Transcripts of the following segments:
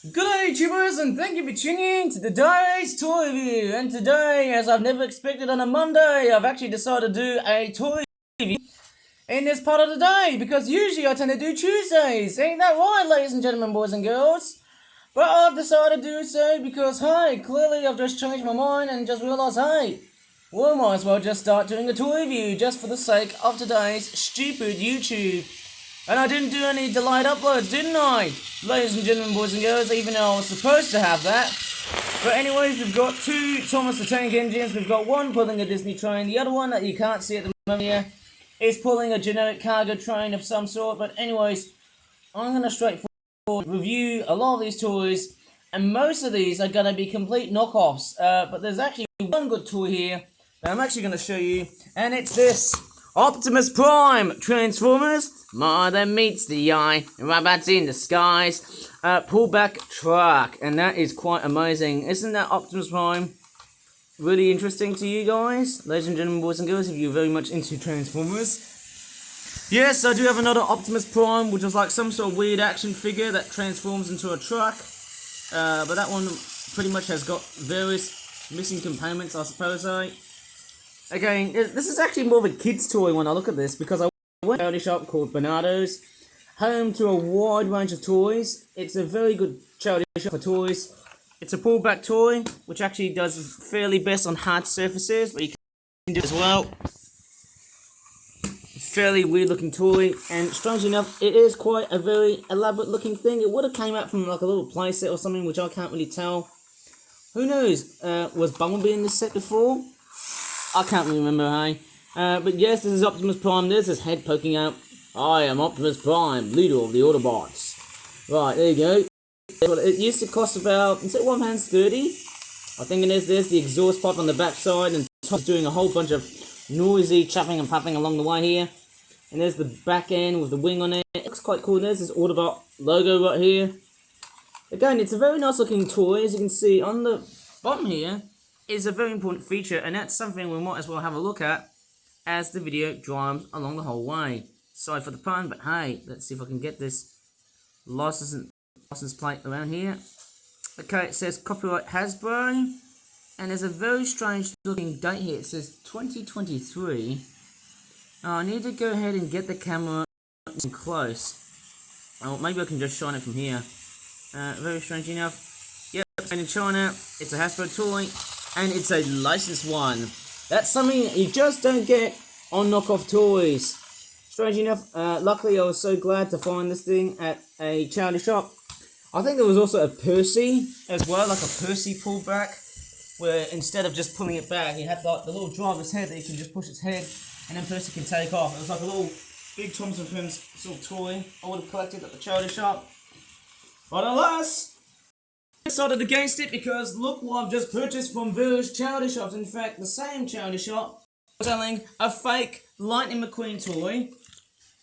Good day, YouTubers, and thank you for tuning in to today's toy review. And today, as I've never expected on a Monday, I've actually decided to do a toy review in this part of the day, because usually I tend to do Tuesdays. Ain't that right, ladies and gentlemen, boys and girls? But I've decided to do so because, hey, clearly I've just changed my mind and just realised, hey, we might as well just start doing a toy review just for the sake of today's stupid YouTube. And I didn't do any delayed uploads, didn't I? Ladies and gentlemen, boys and girls, even though I was supposed to have that. But anyways, we've got two Thomas the Tank Engines. We've got one pulling a Disney train. The other one that you can't see at the moment here is pulling a generic cargo train of some sort. But anyways, I'm going to straightforward review a lot of these toys. And most of these are going to be complete knockoffs. But there's actually one good toy here that I'm actually going to show you. And it's this Optimus Prime Transformers, more than meets the eye, robots in the skies, pullback truck, and that is quite amazing. Isn't that Optimus Prime really interesting to you guys? Ladies and gentlemen, boys and girls, if you're very much into Transformers. Yes, I do have another Optimus Prime, which is like some sort of weird action figure that transforms into a truck. But that one pretty much has got various missing components, I suppose. Again, this is actually more of a kid's toy when I look at this, because I went to a shop called Bernardo's, home to a wide range of toys. It's a very good charity shop for toys. It's a pullback toy, which actually does fairly best on hard surfaces, but you can do it as well. Fairly weird looking toy, and strangely enough, it is quite a very elaborate looking thing. It would have came out from like a little playset or something, which I can't really tell. Who knows? Was Bumblebee in this set before? I can't really remember, hey? But yes, this is Optimus Prime. There's his head poking out. I am Optimus Prime, leader of the Autobots. Right, there you go. It used to cost about, is it £1.30? I think it is. There's the exhaust pipe on the back side, and Tom's doing a whole bunch of noisy chopping and puffing along the way here. And there's the back end with the wing on it. It looks quite cool. There's this Autobot logo right here. Again, it's a very nice looking toy. As you can see on the bottom here is a very important feature, and that's something we might as well have a look at as the video drives along the whole way. Sorry for the pun, but hey, let's see if I can get this license plate around here. Okay, it says copyright Hasbro, and there's a very strange looking date here. It says 2023. I need to go ahead and get the camera close. Oh, maybe I can just shine it from here. Very strange enough. Yep, made in China. It's a Hasbro toy, and it's a licensed one. That's something you just don't get on knockoff toys. Strange enough, luckily I was so glad to find this thing at a charity shop. I think there was also a Percy as well, like a Percy pullback, where instead of just pulling it back, you had like the little driver's head that you can just push its head, and then Percy can take off. It was like a little big Thompson Friends sort of toy I would have collected at the charity shop. But alas, I decided against it, because look what I've just purchased from various charity shops. In fact, the same charity shop selling a fake Lightning McQueen toy.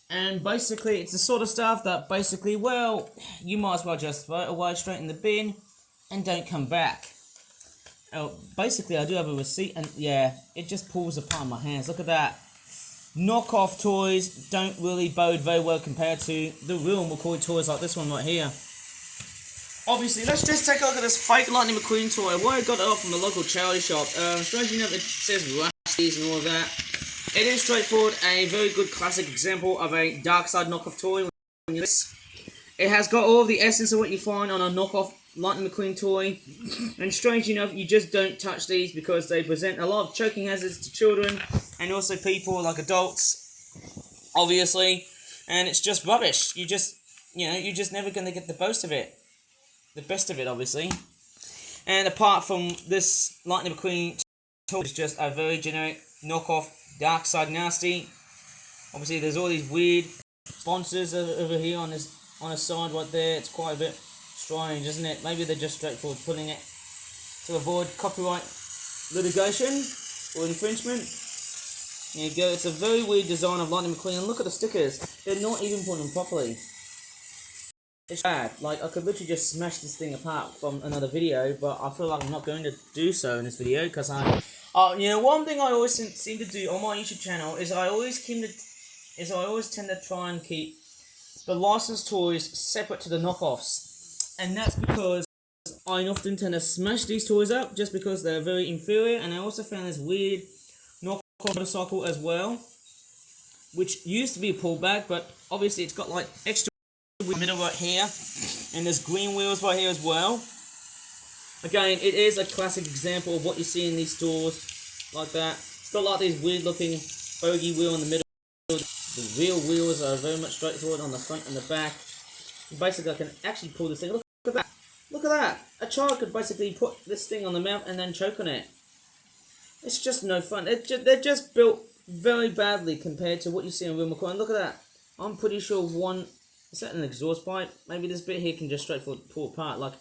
And basically, it's the sort of stuff that basically, well, you might as well just throw it away straight in the bin and don't come back. Oh, basically, I do have a receipt, and yeah, it just pulls apart in my hands. Look at that. Knockoff toys don't really bode very well compared to the real McCoy toys like this one right here. Obviously, let's just take a look at this fake Lightning McQueen toy. Why I got it off from a local charity shop. Strangely enough, it says Rusties and all of that. It is straightforward, a very good classic example of a dark side knockoff toy. It has got all of the essence of what you find on a knockoff Lightning McQueen toy. And strangely enough, you just don't touch these, because they present a lot of choking hazards to children and also people like adults, obviously. And it's just rubbish. You're just never going to get the best of it. The best of it, obviously. And apart from this Lightning McQueen toy, it's just a very generic knockoff dark side nasty. Obviously, there's all these weird sponsors over here on the side right there. It's quite a bit strange, isn't it? Maybe they're just straightforward putting it to avoid copyright litigation or infringement. There you go. It's a very weird design of Lightning McQueen. And look at the stickers. They're not even putting them properly. It's bad. Like, I could literally just smash this thing apart from another video, but I feel like I'm not going to do so in this video, because one thing I always seem to do on my YouTube channel is I always tend to try and keep the licensed toys separate to the knockoffs. And that's because I often tend to smash these toys up just because they're very inferior. And I also found this weird knockoff motorcycle as well, which used to be a pullback, but obviously it's got like extra middle right here, and there's green wheels right here as well. Again, it is a classic example of what you see in these stores, like that. It's got like these weird looking bogey wheel in the middle. The real wheels are very much straightforward on the front and the back. Basically, I can actually pull this thing. Look at that. Look at that. A child could basically put this thing on the mouth and then choke on it. It's just no fun. They're just built very badly compared to what you see in real McCoy. And look at that. I'm pretty sure one... Is that an exhaust pipe? Maybe this bit here can just straightforward pull apart. Like,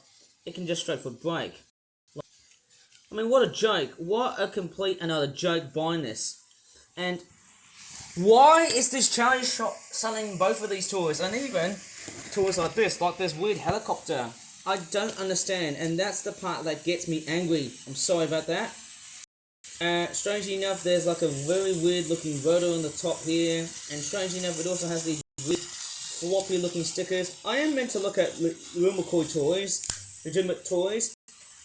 it can just straightforward break. I mean, what a joke. What a complete another joke buying this. And why is this charity shop selling both of these toys? And even toys like this weird helicopter. I don't understand. And that's the part that gets me angry. I'm sorry about that. Strangely enough, there's like a very weird looking rotor on the top here. And strangely enough, it also has these weird floppy looking stickers. I am meant to look at real McCoy toys, legitimate toys,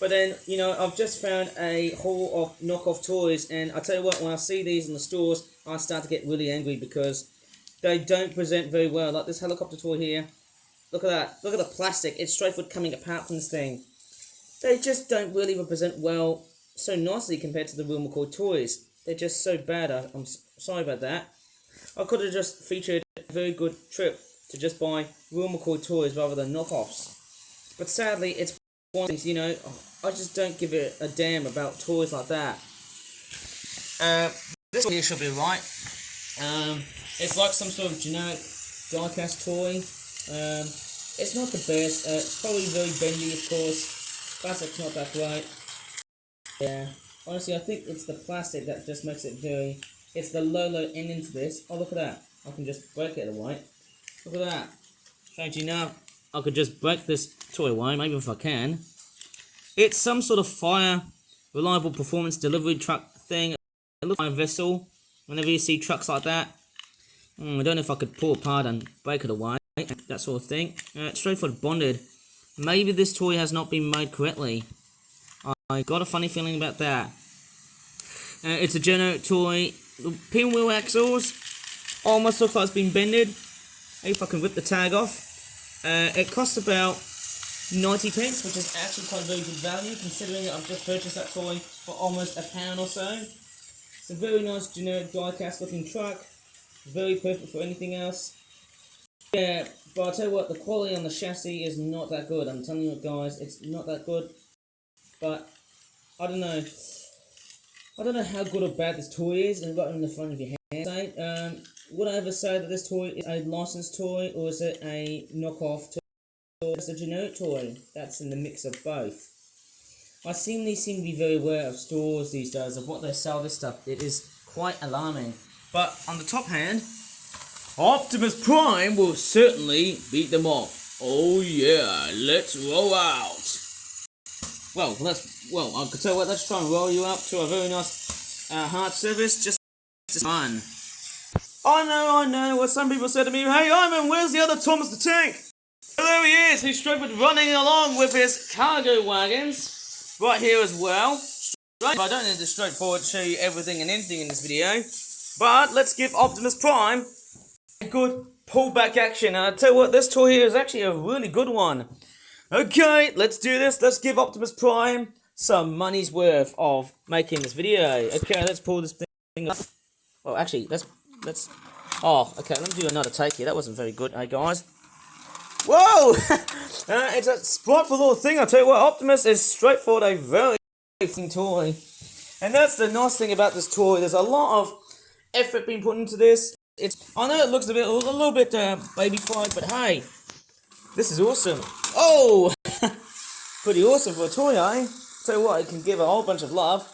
but then, you know, I've just found a haul of knockoff toys, and I tell you what, when I see these in the stores, I start to get really angry because they don't present very well. Like this helicopter toy here, look at that, look at the plastic, it's straightforward coming apart from this thing. They just don't really represent well so nicely compared to the real McCoy toys. They're just so bad. I'm sorry about that. I could have just featured a very good trip to just buy real McCoy toys rather than knockoffs. But sadly, it's one of these, you know, I just don't give a damn about toys like that. This one here should be right. It's like some sort of generic diecast toy. It's not the best. It's probably very bendy, of course. Plastic's not that great. Yeah, honestly, I think it's the plastic that just makes it very... It's the low end into this. Oh, look at that. I can just break it away. Look at that. Strangely enough, I could just break this toy away, maybe if I can. It's some sort of fire reliable performance delivery truck thing. It looks like a vessel. Whenever you see trucks like that. I don't know if I could pull apart and break it away. That sort of thing. It's straightforward bonded. Maybe this toy has not been made correctly. I got a funny feeling about that. It's a generic toy. The pinwheel axles almost looks like it's been bended. Maybe if I can rip the tag off. It costs about 90 pence, which is actually quite a very good value considering that I've just purchased that toy for almost £1 or so. It's a very nice generic die-cast looking truck. Very perfect for anything else. Yeah, but I'll tell you what, the quality on the chassis is not that good. I'm telling you what, guys, it's not that good. But I don't know. I don't know how good or bad this toy is, and right in the front of your hand. Would I ever say that this toy is a licensed toy, or is it a knockoff toy? Or it's a generic toy that's in the mix of both? They seem to be very aware of stores these days, of what they sell this stuff. It is quite alarming. But on the top hand, Optimus Prime will certainly beat them off. Oh yeah, let's roll out. Well, I could tell you what, let's try and roll you up to a very nice heart service, just fun. I know what some people said to me, hey Ivan, where's the other Thomas the Tank? Well, there he is, he's straightforward running along with his cargo wagons, right here as well. I don't need to straightforward show you everything and anything in this video, but let's give Optimus Prime a good pullback action. And I'll tell you what, this toy here is actually a really good one. Okay, let's do this. Let's give Optimus Prime some money's worth of making this video. Okay, let's pull this thing up. Well, actually, let's... Oh, okay, let me do another take here. That wasn't very good, hey guys. Whoa! It's a spiteful little thing. I'll tell you what, Optimus is straightforward a very interesting toy. And that's the nice thing about this toy. There's a lot of effort being put into this. I know it looks a little bit baby-fied, but hey, this is awesome. Oh! Pretty awesome for a toy, eh? Tell you what, it can give a whole bunch of love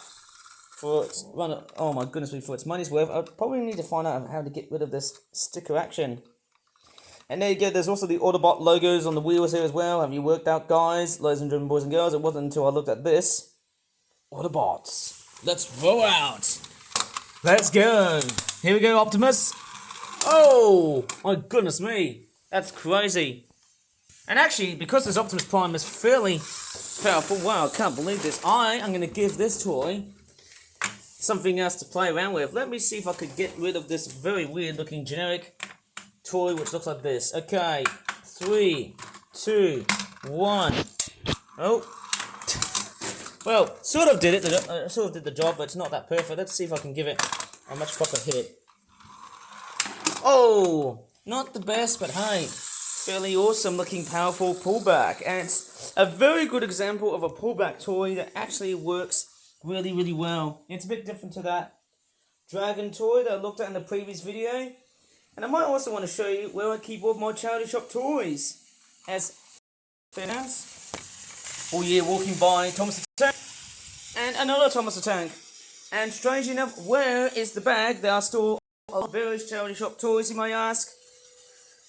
for its run. Oh my goodness me, for its money's worth. I probably need to find out how to get rid of this sticker action. And there you go, there's also the Autobot logos on the wheels here as well. Have you worked out, guys, ladies and gentlemen, boys and girls? It wasn't until I looked at this. Autobots. Let's roll out. Let's go. Here we go, Optimus. Oh, my goodness me. That's crazy. And actually, because this Optimus Prime is fairly powerful, wow, I can't believe this. I am going to give this toy something else to play around with. Let me see if I could get rid of this very weird looking generic toy which looks like this. Okay, 3, 2, 1. Oh. Well, sort of did it. Sort of did the job, but it's not that perfect. Let's see if I can give it a much proper hit. Oh, not the best, but hey, fairly awesome looking powerful pullback. And it's a very good example of a pullback toy that actually works really, really well. It's a bit different to that dragon toy that I looked at in the previous video. And I might also want to show you where I keep all of my charity shop toys. As fans, all year walking by Thomas the Tank and another Thomas the Tank. And strange enough, where is the bag that I store all various charity shop toys, you may ask?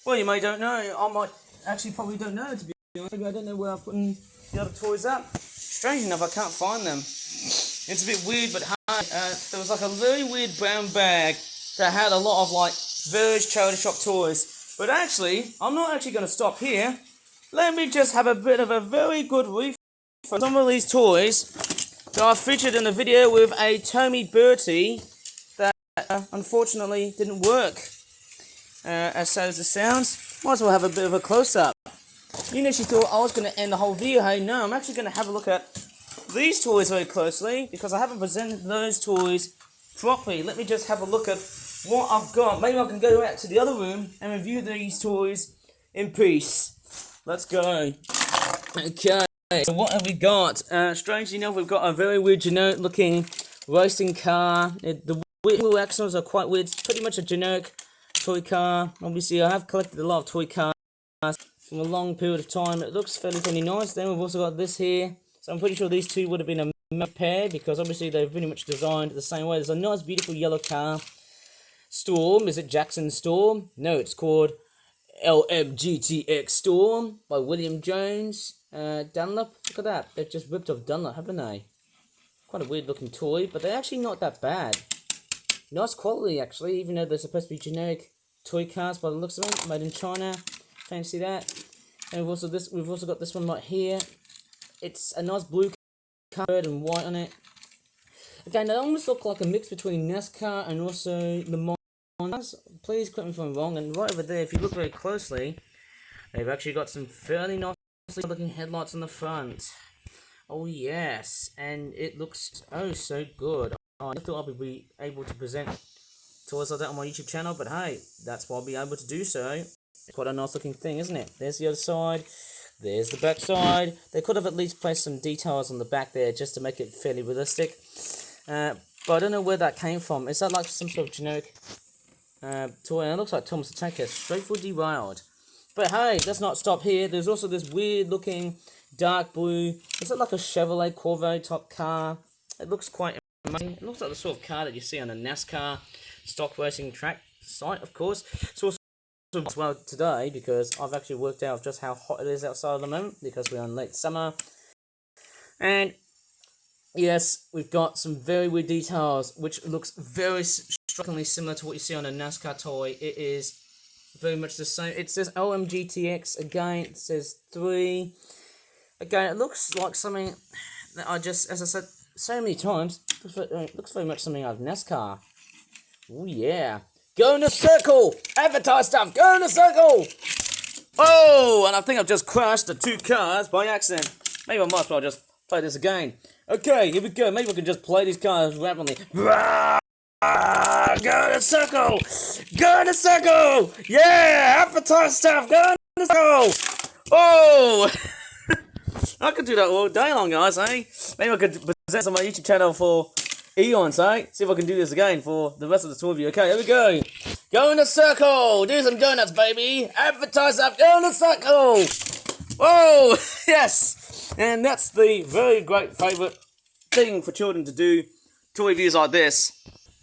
Well, you may don't know. I might actually probably don't know, to be honest. Maybe I don't know where I'm putting the other toys up. Strange enough, I can't find them. It's a bit weird, but there was like a very weird brown bag that had a lot of like various charity shop toys. But actually, I'm not actually going to stop here. Let me just have a bit of a very good review for some of these toys that I featured in the video with a Tommy Bertie that unfortunately didn't work. As sad as it sounds, might as well have a bit of a close-up. You initially thought I was going to end the whole video. Hey, no, I'm actually going to have a look at these toys very closely because I haven't presented those toys properly. Let me just have a look at what I've got. Maybe I can go out to the other room and review these toys in peace. Let's go. Okay, so what have we got? Strangely enough, we've got a very weird generic looking racing car. The wheel axles are quite weird. It's pretty much a generic toy car. Obviously, I have collected a lot of toy cars from a long period of time. It looks fairly nice. Then we've also got this here. So I'm pretty sure these two would have been a pair because obviously they're pretty much designed the same way. There's a nice, beautiful yellow car. Storm. Is it Jackson Storm? No, it's called LMGTX Storm by William Jones. Dunlop. Look at that. They've just ripped off Dunlop, haven't they? Quite a weird looking toy, but they're actually not that bad. Nice quality, actually, even though they're supposed to be generic toy cars by the looks of them, made in China. Fancy that. And we've also got this one right here. It's a nice blue car, red and white on it. Again, they almost look like a mix between NASCAR and also Le Mans. Please correct me if I'm wrong. And right over there, if you look very closely, they've actually got some fairly nice looking headlights on the front. Oh yes, and it looks oh so good. I thought I'd be able to present toys like that on my YouTube channel, but hey, that's why I'll be able to do so. It's quite a nice looking thing, isn't it? There's the other side, there's the back side. They could have at least placed some details on the back there just to make it fairly realistic. But I don't know where that came from. Is that like some sort of generic toy? And it looks like Thomas the Tank is straight for derailed. But hey, let's not stop here. There's also this weird looking dark blue. Is it like a Chevrolet Corvette top car? It looks quite amazing. It looks like the sort of car that you see on a NASCAR stock racing track site, of course. It's also as well today because I've actually worked out just how hot it is outside at the moment because we're in late summer. And yes, we've got some very weird details which looks very strikingly similar to what you see on a NASCAR toy. It is very much the same. It says OMGTX again. It says 3. Again, it looks like something that I just, as I said so many times, it looks very much something out of NASCAR. Oh yeah. Go in a circle! Advertise stuff! Go in a circle! Oh, and I think I've just crashed the 2 cars by accident. Maybe I might as well just play this again. Okay, here we go. Maybe we can just play these cars rapidly. Go in a circle! Go in a circle! Yeah! Advertise stuff! Go in a circle! Oh! I could do that all day long, guys, eh? Maybe I could present on my YouTube channel for eons, eh? See if I can do this again for the rest of the tour of you. Okay, here we go. Go in a circle! Do some donuts, baby! Advertise stuff! Go in a circle! Whoa! Yes! And that's the very great favourite thing for children to do. Toy reviews like this.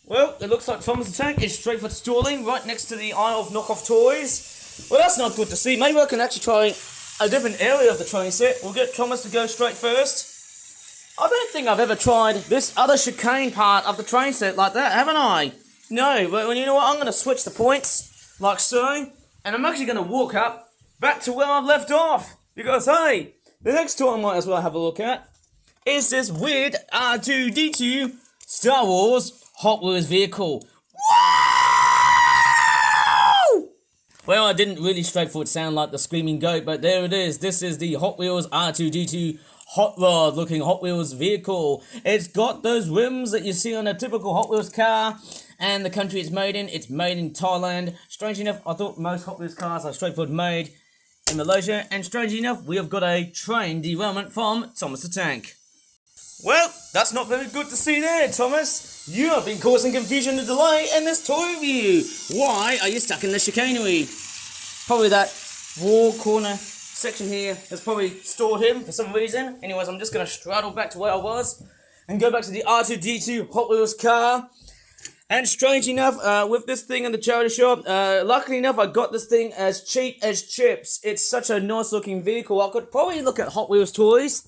Well, it looks like Thomas the Tank is straight for stalling right next to the aisle of knockoff toys. Well, that's not good to see. Maybe I can actually try a different area of the train set. We'll get Thomas to go straight first. I don't think I've ever tried this other chicane part of the train set like that, haven't I? No, but you know what? I'm going to switch the points, like so. And I'm actually going to walk up back to where I've left off. Because, hey, the next toy I might as well have a look at is this weird R2-D2 Star Wars Hot Wheels vehicle. Woo! Well, I didn't really straightforward sound like the screaming goat, but there it is. This is the Hot Wheels R2-D2 hot rod looking Hot Wheels vehicle. It's got those rims that you see on a typical Hot Wheels car, and the country it's made in Thailand. Strange enough, I thought most Hot Wheels cars are straightforward made in Malaysia, and strangely enough, we have got a train derailment from Thomas the Tank. Well, that's not very good to see there, Thomas. You have been causing confusion and delay in this toy review. Why are you stuck in the chicanery? Probably that wall corner section here has probably stored him for some reason. Anyways, I'm just going to straddle back to where I was and go back to the R2-D2 Hot Wheels car. And strange enough, with this thing in the charity shop, luckily enough, I got this thing as cheap as chips. It's such a nice looking vehicle. I could probably look at Hot Wheels toys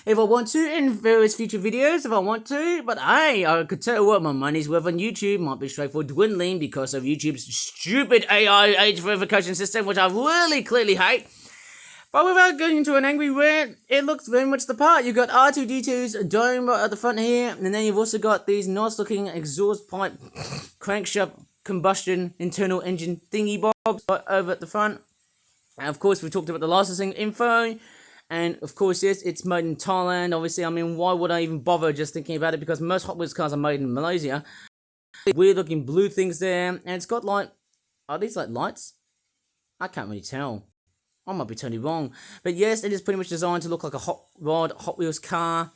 if I want to in various future videos if I want to. But hey, I could tell what, my money's worth on YouTube might be straightforward dwindling because of YouTube's stupid AI age verification system, which I really clearly hate. But without going into an angry rant, it looks very much the part. You've got R2-D2's dome right at the front here, and then you've also got these nice looking exhaust pipe crankshaft combustion internal engine thingy bobs right over at the front. And of course, we talked about the licensing info, and of course, yes, it's made in Thailand. Obviously, I mean, why would I even bother just thinking about it? Because most Hot Wheels cars are made in Malaysia. Weird looking blue things there, and it's got like, are these like lights? I can't really tell. I might be totally wrong. But yes, it is pretty much designed to look like a hot rod, Hot Wheels car.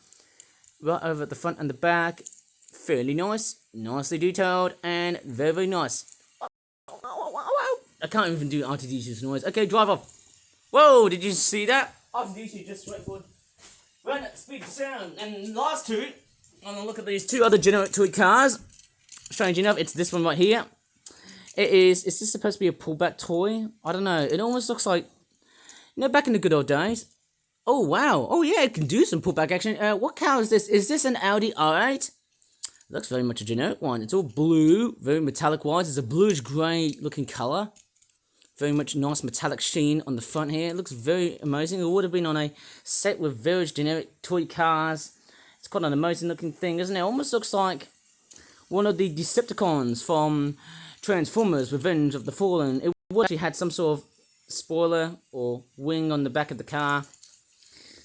Right over at the front and the back. Fairly nice. Nicely detailed. And very, very nice. I can't even do R2-D2's noise. Okay, drive off. Whoa, did you see that? R2-D2 just straightforward ran at the speed of sound. And last two, I'm going to look at these two other generic toy cars. Strange enough, it's this one right here. Is this supposed to be a pullback toy? I don't know. It almost looks like, you know, back in the good old days. Oh, wow. Oh, yeah, it can do some pullback action. What car is this? Is this an Audi R8? Looks very much a generic one. It's all blue, very metallic-wise. It's a bluish-grey looking colour. Very much nice metallic sheen on the front here. It looks very amazing. It would have been on a set with various generic toy cars. It's got an amazing-looking thing, isn't it? It almost looks like one of the Decepticons from Transformers Revenge of the Fallen. It would actually had some sort of spoiler or wing on the back of the car.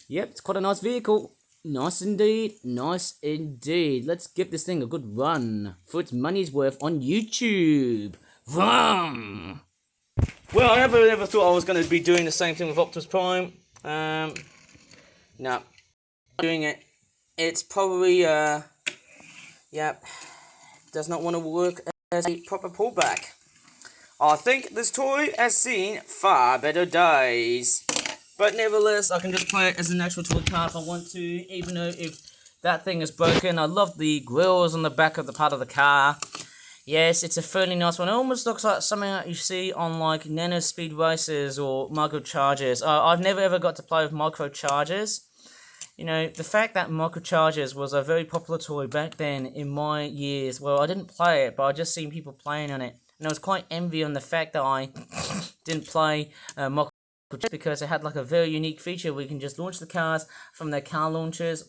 Yep, it's quite a nice vehicle. Nice indeed. Nice indeed. Let's give this thing a good run for its money's worth on YouTube. Vroom! Well, I never thought I was going to be doing the same thing with Optimus Prime. No. Doing it. It's probably, yep, does not want to work as a proper pullback. I think this toy has seen far better days. But nevertheless, I can just play it as an actual toy car if I want to, even though if that thing is broken. I love the grills on the back of the part of the car. Yes, it's a fairly nice one. It almost looks like something that you see on like nano speed races or microchargers. I've never ever got to play with microchargers. You know, the fact that microchargers was a very popular toy back then in my years, well, I didn't play it, but I just seen people playing on it. And I was quite envy on the fact that I didn't play microchargers because it had like a very unique feature where you can just launch the cars from their car launchers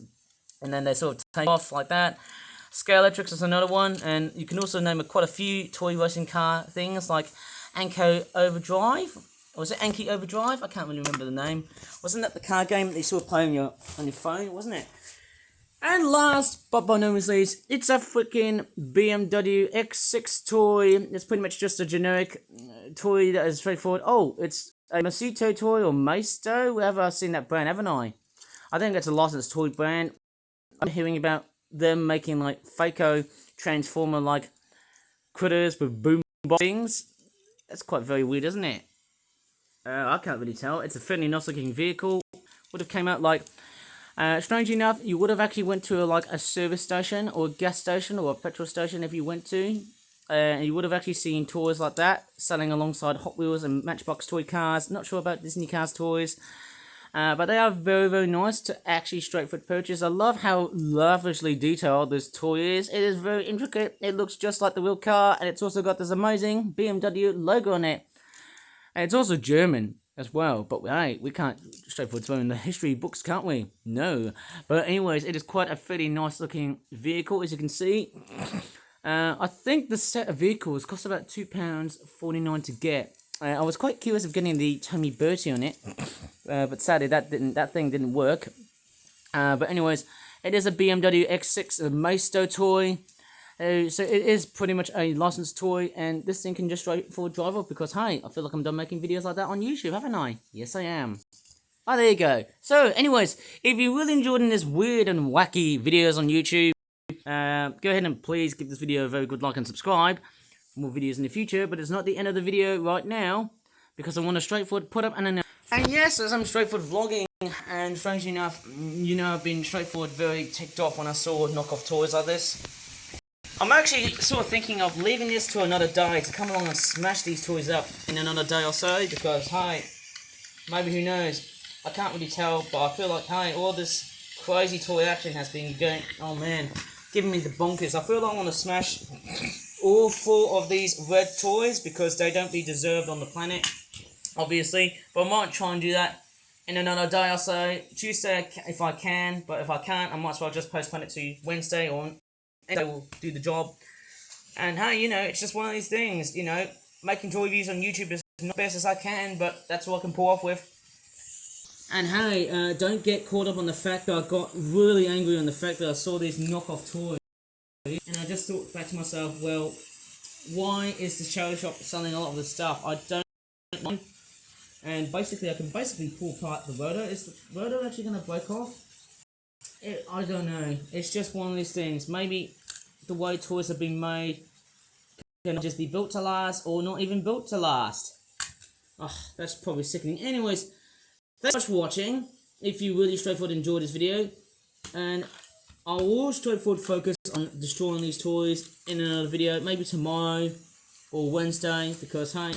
and then they sort of take off like that. Scalextrics is another one, and you can also name quite a few toy racing car things like Anko Overdrive. Or was it Anki Overdrive? I can't really remember the name. Wasn't that the car game that you sort of play on your phone, wasn't it? And last, but by no means least, it's a freaking BMW X6 toy. It's pretty much just a generic toy that is straightforward. Oh, it's a Macito toy or Maisto, wherever I've seen that brand, haven't I? I think that's a licensed toy brand. I'm hearing about them making like Faco Transformer like critters with boom things. That's quite very weird, isn't it? I can't really tell. It's a fairly nice looking vehicle. Would have came out like, strangely enough, you would have actually went to like a service station or a gas station or a petrol station if you went to. You would have actually seen toys like that selling alongside Hot Wheels and Matchbox toy cars. Not sure about Disney Cars toys. But they are very, very nice to actually straightforward purchase. I love how lavishly detailed this toy is. It is very intricate. It looks just like the real car. And it's also got this amazing BMW logo on it. And it's also German. as well. But hey, we can't straightforward throw in the history books, can't we? No. But anyways, it is quite a fairly nice looking vehicle, as you can see. I think the set of vehicles cost about £2.49 to get. I was quite curious of getting the Tommy Bertie on it, but sadly that thing didn't work. But anyways, it is a BMW X6 Maisto toy. So it is pretty much a licensed toy, and this thing can just straightforward drive off because, hey, I feel like I'm done making videos like that on YouTube, haven't I? Yes, I am. Oh, there you go. So, anyways, if you really enjoyed this weird and wacky videos on YouTube, go ahead and please give this video a very good like and subscribe for more videos in the future, but it's not the end of the video right now, because I want to straightforward put up an announcement. And yes, as I'm straightforward vlogging, and strangely enough, you know, I've been straightforward very ticked off when I saw knockoff toys like this. I'm actually sort of thinking of leaving this to another day to come along and smash these toys up in another day or so, because, hey, maybe who knows, I can't really tell, but I feel like, hey, all this crazy toy action has been going, oh man, giving me the bonkers. I feel like I want to smash all 4 of these red toys, because they don't be deserved on the planet, obviously, but I might try and do that in another day or so, Tuesday if I can, but if I can't, I might as well just postpone it to Wednesday, or I will do the job. And hey, you know, it's just one of these things, you know, making toy reviews on YouTube is not the best as I can, but that's all I can pull off with. And hey, don't get caught up on the fact that I got really angry on the fact that I saw these knockoff toys, and I just thought back to myself, well, why is the charity shop selling a lot of this stuff? I don't mind. And basically, I can pull apart the rotor. Is the rotor actually going to break off? I don't know. It's just one of these things. Maybe the way toys have been made can just be built to last, or not even built to last. Oh, that's probably sickening. Anyways, thanks so much for watching. If you really straightforward enjoyed this video, and I will straightforward focus on destroying these toys in another video, maybe tomorrow or Wednesday, because hey,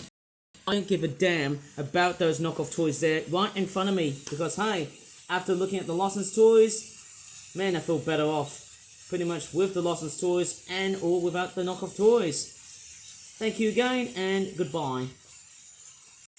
I don't give a damn about those knockoff toys there right in front of me, because hey, after looking at the licensed toys, man, I feel better off pretty much with the licensed toys and or without the knockoff toys. Thank you again, and goodbye.